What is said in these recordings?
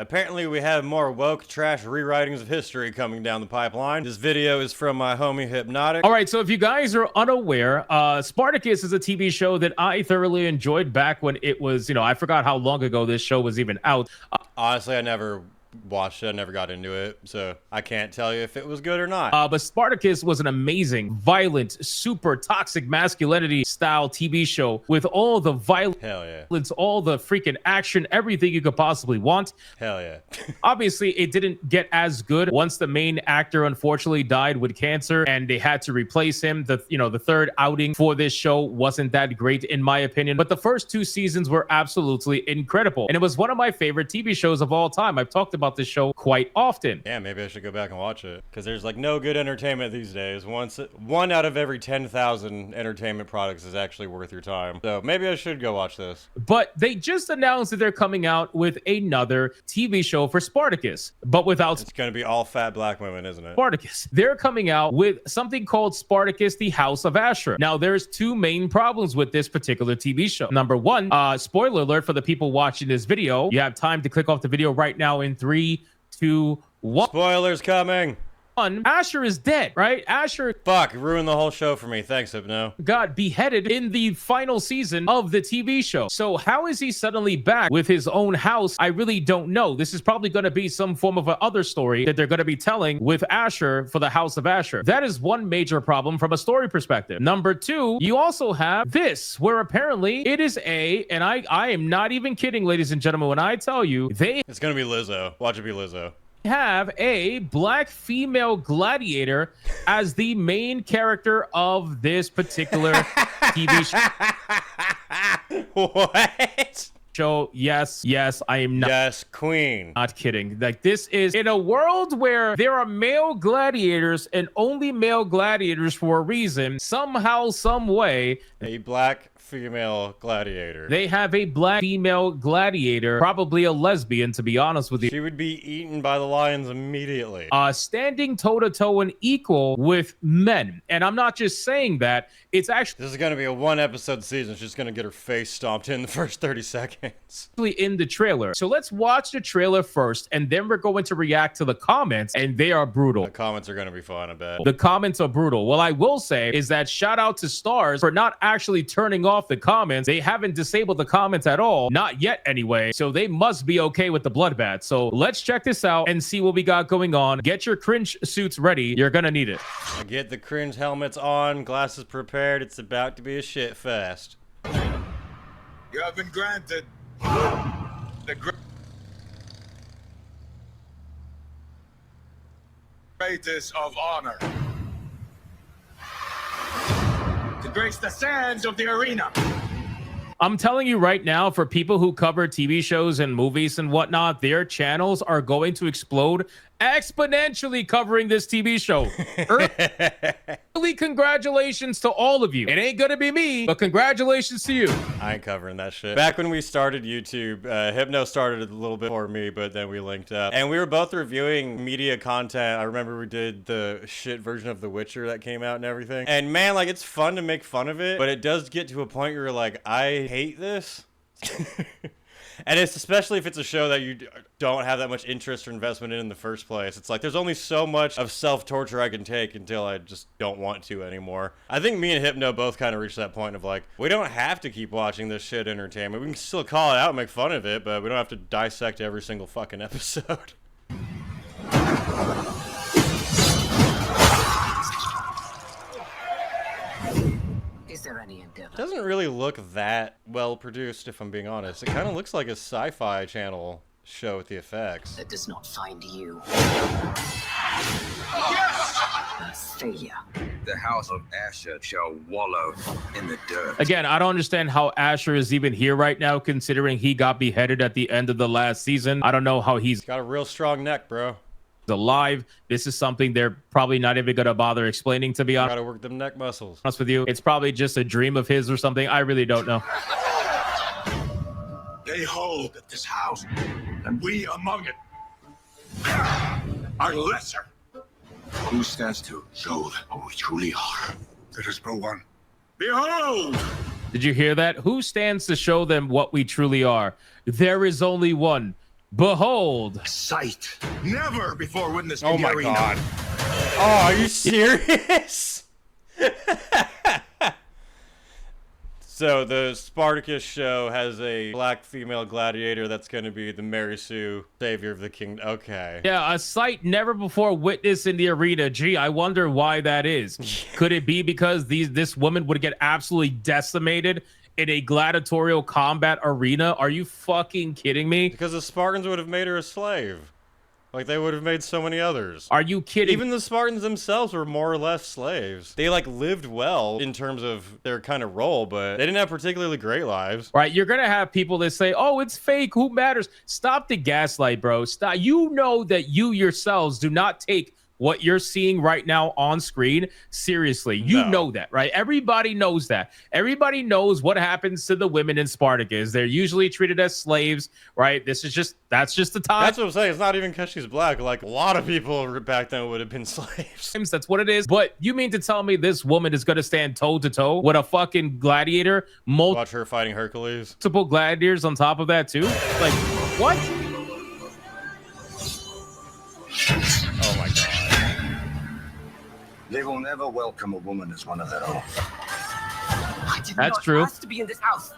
Apparently we have more woke trash rewritings of history coming down the pipeline. This video is from my homie Hypnotic. All right, so if you guys are unaware, Spartacus is a TV show that I thoroughly enjoyed back when it was, I forgot how long ago this show was even out. Honestly, I never watched it. I never got into it, so I can't tell you if it was good or not. But Spartacus was an amazing, violent, super toxic masculinity style TV show with all the violence, Hell yeah. all the freaking action, everything you could possibly want. Hell yeah. Obviously, it didn't get as good once the main actor unfortunately died with cancer and they had to replace him. The third outing for this show wasn't that great in my opinion, but the first 2 seasons were absolutely incredible. And it was one of my favorite TV shows of all time. I've talked about this show quite often. Yeah, maybe I should go back and watch it, because there's like no good entertainment these days. One out of every 10,000 entertainment products is actually worth your time. So maybe I should go watch this. But they just announced that they're coming out with another TV show for Spartacus, but without It's gonna be all fat black women, isn't it? Spartacus. They're coming out with something called Spartacus, the House of Asher. Now, there's 2 main problems with this particular TV show. Number 1, spoiler alert for the people watching this video. You have time to click off the video right now in 3, 2, 1. Spoilers coming. Asher is dead, right? Asher Fuck, ruined the whole show for me. Thanks, Hypno. got beheaded in the final season of the TV show. So how is he suddenly back with his own house? I really don't know. This is probably going to be some form of another story that they're going to be telling with Asher for the House of Asher. That is one major problem from a story perspective. Number 2, you also have this, where apparently it is and I am not even kidding, ladies and gentlemen, when I tell you It's gonna be Lizzo. Watch it be Lizzo. have a black female gladiator as the main character of this particular TV What? show. Yes, I am not. Yes, queen. Not kidding. Like, this is in a world where there are male gladiators and only male gladiators for a reason. Somehow, some way, A black female gladiator. they have a black female gladiator, probably a lesbian, to be honest with you. She would be eaten by the lions immediately. Standing toe-to-toe and equal with men. And I'm not just saying that. It's actually This is gonna be a 1-episode season. She's gonna get her face stomped in the first 30 seconds. in the trailer. So let's watch the trailer first, and then we're going to react to the comments, and they are brutal. The comments are gonna be fun, I bet. The comments are brutal. What I will say is that shout out to Stars for not actually turning off the comments. They haven't disabled the comments at all. Not yet anyway. So they must be okay with the bloodbath. So let's check this out and see what we got going on. Get your cringe suits ready. You're gonna need it. Get the cringe helmets on, glasses prepared. It's about to be a shit fest. You have been granted the greatest of honor to grace the sands of the arena. I'm telling you right now, for people who cover TV shows and movies and whatnot, their channels are going to explode exponentially covering this TV show. Early congratulations to all of you. It ain't gonna be me, but congratulations to you. I ain't covering that shit. Back when we started YouTube, Hypno started a little bit before me, but then we linked up. And we were both reviewing media content. I remember we did the shit version of The Witcher that came out and everything. And man, like, it's fun to make fun of it, but it does get to a point where you're like, I hate this. And it's especially if it's a show that you don't have that much interest or investment in the first place. It's like, there's only so much of self-torture I can take until I just don't want to anymore. I think me and Hypno both kind of reached that point of like, we don't have to keep watching this shit entertainment. We can still call it out and make fun of it, but we don't have to dissect every single fucking episode. Is there any endeavor? It doesn't really look that well produced, if I'm being honest. It kind of looks like a sci-fi channel show with the effects. That does not find you. A failure. The house of Asher shall wallow in the dirt. Again, I don't understand how Asher is even here right now, considering he got beheaded at the end of the last season. I don't know how he's Got a real strong neck, bro. alive. This is something they're probably not even gonna bother explaining, to be honest Gotta work them neck muscles. with you. It's probably just a dream of his or something. I really don't know. They hold at this house, and we among it are lesser. Who stands to show what we truly are? There is but one. Behold! Did you hear that? Who stands to show them what we truly are? There is only one. Behold. Sight never before witnessed Oh in the my arena. god. Oh, are you serious? So the Spartacus show has a black female gladiator that's going to be the Mary Sue, savior of the kingdom. Okay. Yeah, a sight never before witnessed in the arena. Gee, I wonder why that is. Could it be because this woman would get absolutely decimated in a gladiatorial combat arena? Are you fucking kidding me? Because the Spartans would have made her a slave. Like they would have made so many others. Are you kidding? Even the Spartans themselves were more or less slaves. They like lived well in terms of their kind of role, but they didn't have particularly great lives. Right, you're gonna have people that say, "Oh, it's fake. Who matters?" Stop the gaslight, bro. Stop. You know that you yourselves do not take what you're seeing right now on screen seriously. You No. know that, right? Everybody knows that. Everybody knows what happens to the women in Spartacus. They're usually treated as slaves, right? That's just the time. That's what I'm saying. It's not even because she's black. Like a lot of people back then would have been slaves. That's what it is. But you mean to tell me this woman is going to stand toe to toe with a fucking gladiator, Watch her fighting Hercules. multiple gladiators on top of that too? Like, what? Oh my god. They will never welcome a woman as one of their own. I did That's not true. ask to be in this house.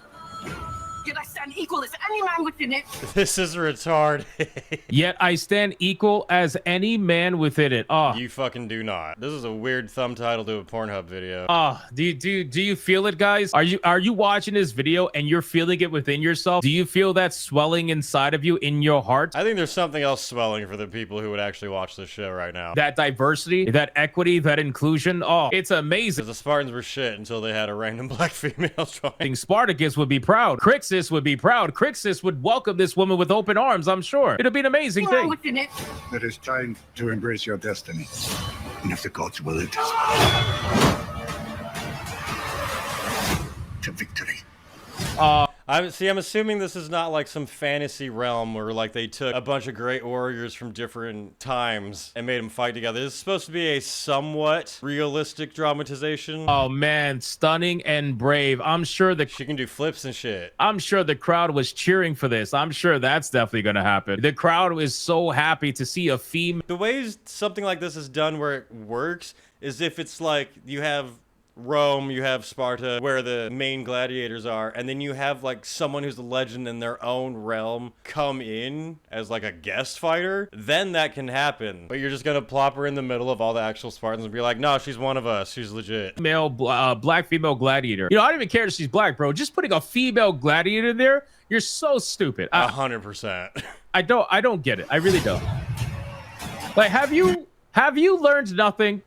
Yet I stand equal as any man within it. This is retarded. Yet I stand equal as any man within it. Oh, You fucking do not. This is a weird thumb title to a Pornhub video. do you feel it, guys? Are you watching this video and you're feeling it within yourself? Do you feel that swelling inside of you in your heart? I think there's something else swelling for the people who would actually watch this show right now. That diversity, that equity, that inclusion. Oh, it's amazing. Because the Spartans were shit until they had a random black female join. Spartacus would be proud. Crixus would be proud. Crixus would welcome this woman with open arms, I'm sure. It'll be an amazing Man thing. within it. It is time to embrace your destiny. And if the gods will it, to victory. I'm assuming this is not like some fantasy realm where like they took a bunch of great warriors from different times and made them fight together. This is supposed to be a somewhat realistic dramatization. Oh man, stunning and brave. I'm sure She can do flips and shit. the crowd was cheering for this. I'm sure that's definitely going to happen. The crowd is so happy to see a female. The ways something like this is done where it works is if it's like you have Rome, you have Sparta, where the main gladiators are, and then you have like someone who's a legend in their own realm come in as like a guest fighter, then that can happen. But you're just gonna plop her in the middle of all the actual Spartans and be like, no, she's one of us, she's legit. Black female gladiator. You know, I don't even care if she's black, bro. Just putting a female gladiator there, you're so stupid. 100%. I don't get it. I really don't. Like, have you learned nothing?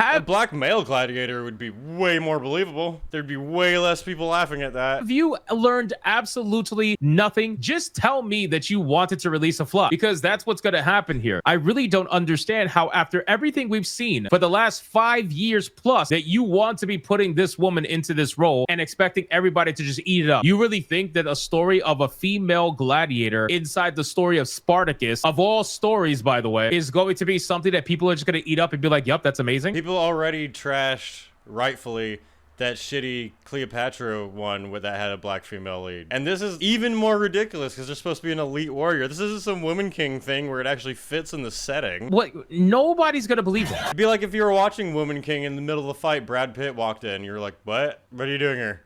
A black male gladiator would be way more believable. There'd be way less people laughing at that. Have you learned absolutely nothing? Just tell me that you wanted to release a flop, because that's what's going to happen here. I really don't understand how, after everything we've seen for the last 5 years plus, that you want to be putting this woman into this role and expecting everybody to just eat it up. You really think that a story of a female gladiator inside the story of Spartacus, of all stories, by the way, is going to be something that people are just going to eat up and be like, yep, that's amazing? People already trashed, rightfully, that shitty Cleopatra one that had a black female lead. And this is even more ridiculous because they're supposed to be an elite warrior. This isn't some Woman King thing where it actually fits in the setting. What? Nobody's going to believe that. It'd be like if you were watching Woman King in the middle of the fight, Brad Pitt walked in. You were like, what? What are you doing here?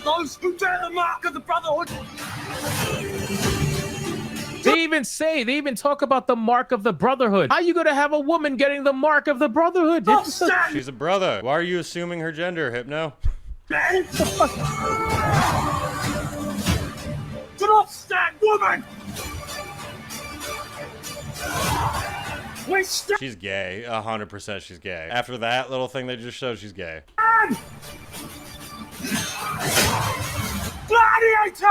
Those who bear the mark of the Brotherhood. They even talk about the mark of the Brotherhood. How are you going to have a woman getting the mark of the Brotherhood? She's a brother. Why are you assuming her gender, Hypno? Men! Do not stand, woman! We stand! She's gay. 100% she's gay. After that little thing they just showed, she's gay. Gladiators!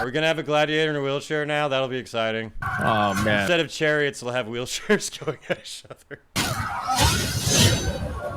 Are we gonna have a gladiator in a wheelchair now? That'll be exciting. Oh, man. Instead of chariots, they'll have wheelchairs going at each other.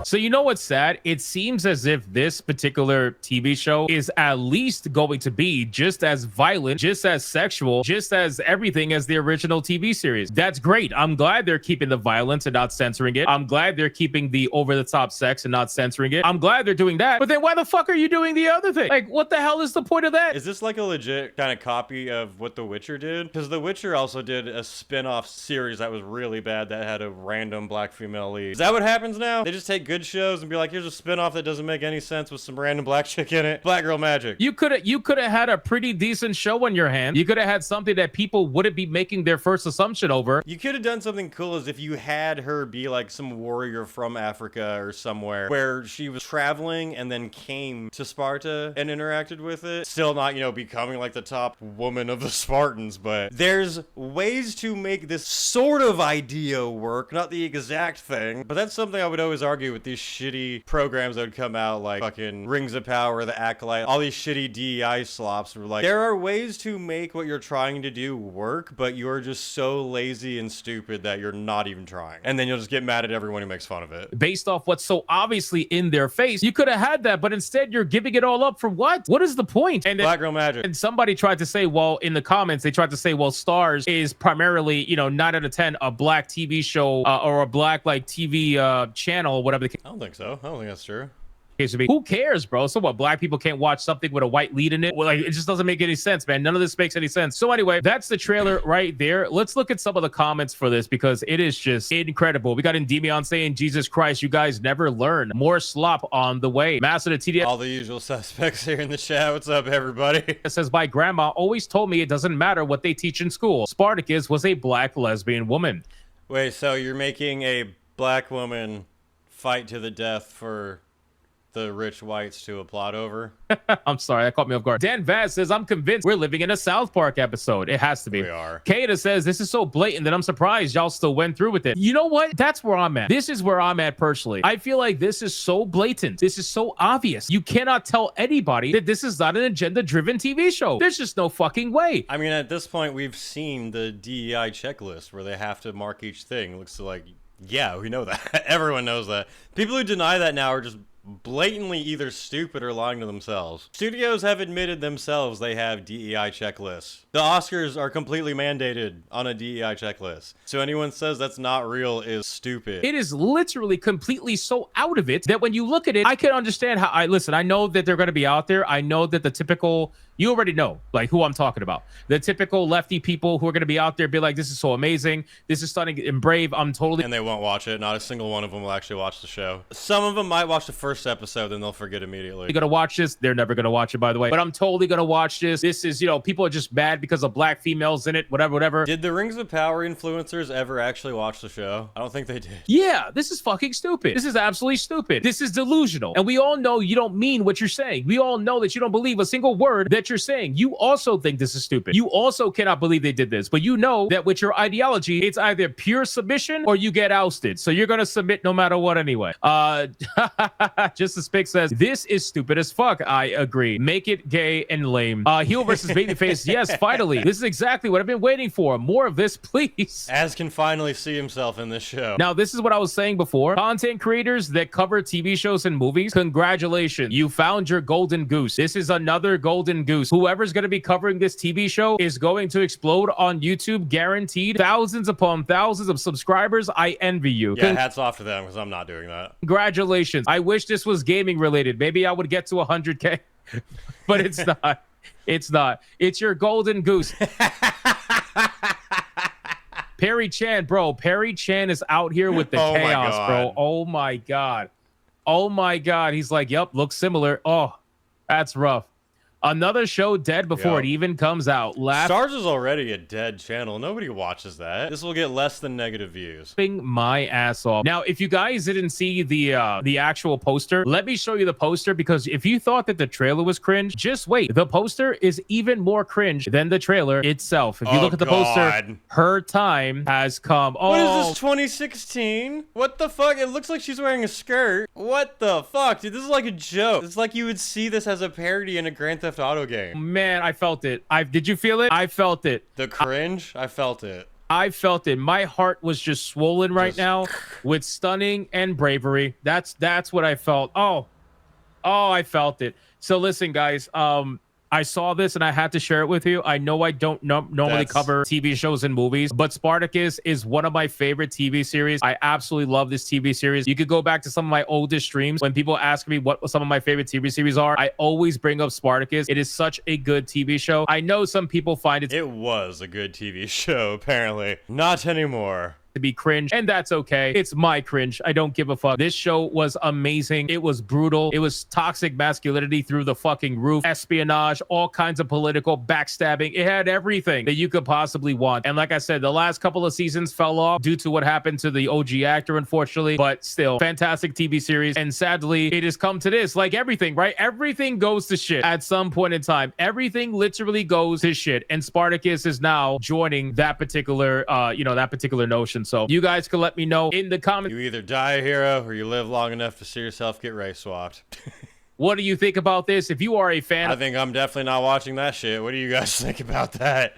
So you know what's sad? It seems as if this particular TV show is at least going to be just as violent, just as sexual, just as everything as the original TV series. That's great. I'm glad they're keeping the violence and not censoring it. I'm glad they're keeping the over-the-top sex and not censoring it. I'm glad they're doing that. But then why the fuck are you doing the other thing? Like, what the hell is the point of that? Is this like a legit kind of copy of what The Witcher did? Because The Witcher also did a spin-off series that was really bad that had a random black female lead. Is that what happens now? They just take good shows and be like, here's a spin-off that doesn't make any sense with some random black chick in it. Black girl magic. You could have had a pretty decent show on your hand. You could have had something that people wouldn't be making their first assumption over. You could have done something cool as if you had her be like some warrior from Africa or somewhere where she was traveling and then came to Sparta and interacted with it. Still not, you know, becoming like the top woman of the Spartans, but there's ways to make this sort of idea work, not the exact thing, but that's something I would always argue with these shitty programs that would come out like fucking Rings of Power, The Acolyte, all these shitty DEI slops were like, there are ways to make what you're trying to do work, but you're just so lazy and stupid that you're not even trying. And then you'll just get mad at everyone who makes fun of it. Based off what's so obviously in their face, you could have had that, but instead you're giving it all up for what? What is the point? And Black girl magic. And somebody tried to say, well, in the comments, they tried to say, well, Stars is primarily, you know, 9 out of 10 a black TV show or a black like TV channel, whatever the case. I don't think so. I don't think that's true. Would be. Who cares, bro? So what? Black people can't watch something with a white lead in it? Well, like, it just doesn't make any sense, man. None of this makes any sense. So anyway, that's the trailer right there. Let's look at some of the comments for this because it is just incredible. We got Endymion saying, Jesus Christ, you guys never learn. More slop on the way. Master to TDF. All the usual suspects here in the chat. What's up, everybody? It says, my grandma always told me it doesn't matter what they teach in school. Spartacus was a black lesbian woman. Wait, so you're making a black woman fight to the death for the rich whites to applaud over? I'm sorry, that caught me off guard. Dan Vaz says, I'm convinced we're living in a South Park episode. It has to be. We are. Kata says, this is so blatant that I'm surprised y'all still went through with it. You know what? That's where I'm at. This is where I'm at personally. I feel like this is so blatant. This is so obvious. You cannot tell anybody that this is not an agenda-driven TV show. There's just no fucking way. I mean, at this point, we've seen the DEI checklist where they have to mark each thing. It looks like, yeah, we know that. Everyone knows that. People who deny that now are just blatantly either stupid or lying to themselves. Studios have admitted themselves they have DEI checklists. The Oscars are completely mandated on a DEI checklist. So anyone says that's not real is stupid. It is literally completely so out of it that when you look at it, I can understand how I know that they're going to be out there. I know that the typical, you already know like who I'm talking about. The typical lefty people who are going to be out there be like, this is so amazing. This is stunning and brave. I'm totally. And they won't watch it. Not a single one of them will actually watch the show. Some of them might watch the first episode, then they'll forget immediately. You're going to watch this. They're never going to watch it, by the way. But I'm totally going to watch this. This is, you know, people are just mad because of black females in it, whatever. Did the Rings of Power influencers ever actually watch the show? I don't think they did. Yeah, this is fucking stupid. This is absolutely stupid. This is delusional. And we all know you don't mean what you're saying. We all know that you don't believe a single word that you're saying. You also think this is stupid. You also cannot believe they did this. But you know that with your ideology, it's either pure submission or you get ousted. So you're going to submit no matter what anyway. Just as Spick says, this is stupid as fuck. I agree. Make it gay and lame. Heel versus babyface. Yes, finally. This is exactly what I've been waiting for. More of this, please. Az can finally see himself in this show. Now, this is what I was saying before. Content creators that cover TV shows and movies, congratulations. You found your golden goose. This is another golden goose. Whoever's going to be covering this TV show is going to explode on YouTube, guaranteed. Thousands upon thousands of subscribers. I envy you. Yeah, hats off to them because I'm not doing that. Congratulations. I wish this was gaming related. Maybe I would get to 100K, but it's not. It's not. It's your golden goose. Perry Chan, bro. Perry Chan is out here with the chaos, bro. Oh my God. Oh my God. He's like, yep, looks similar. Oh, that's rough. Another show dead before it even comes out. Stars is already a dead channel. Nobody watches that. This will get less than negative views. My ass off. Now, if you guys didn't see the actual poster, let me show you the poster because if you thought that the trailer was cringe, just wait. The poster is even more cringe than the trailer itself. If you look at the poster, her time has come. Oh, what is this, 2016? What the fuck? It looks like she's wearing a skirt. What the fuck? Dude, this is like a joke. It's like you would see this as a parody in a Grand Theft Auto game. Man, I felt it. Did you feel it? I felt it. The cringe? I felt it. I felt it. My heart was just swollen right now with stunning and bravery. That's what I felt. Oh, I felt it. So listen, guys, I saw this and I had to share it with you. I know I don't normally cover TV shows and movies, but Spartacus is one of my favorite TV series. I absolutely love this TV series. You could go back to some of my oldest streams. When people ask me what some of my favorite TV series are, I always bring up Spartacus. It is such a good TV show. I know some people find it... It was a good TV show, apparently. Not anymore. To be cringe, and that's okay. It's my cringe. I don't give a fuck. This show was amazing. It was brutal. It was toxic masculinity through the fucking roof, espionage, all kinds of political backstabbing. It had everything that you could possibly want. And like I said, the last couple of seasons fell off due to what happened to the OG actor, unfortunately, but still fantastic TV series. And sadly, it has come to this. Like everything, right? Everything goes to shit at some point in time. Everything literally goes to shit, and Spartacus is now joining that particular that particular notion. So you guys can let me know in the comments. You either die a hero or you live long enough to see yourself get race swapped. What do you think about this? If you are a fan, I think I'm definitely not watching that shit. What do you guys think about that?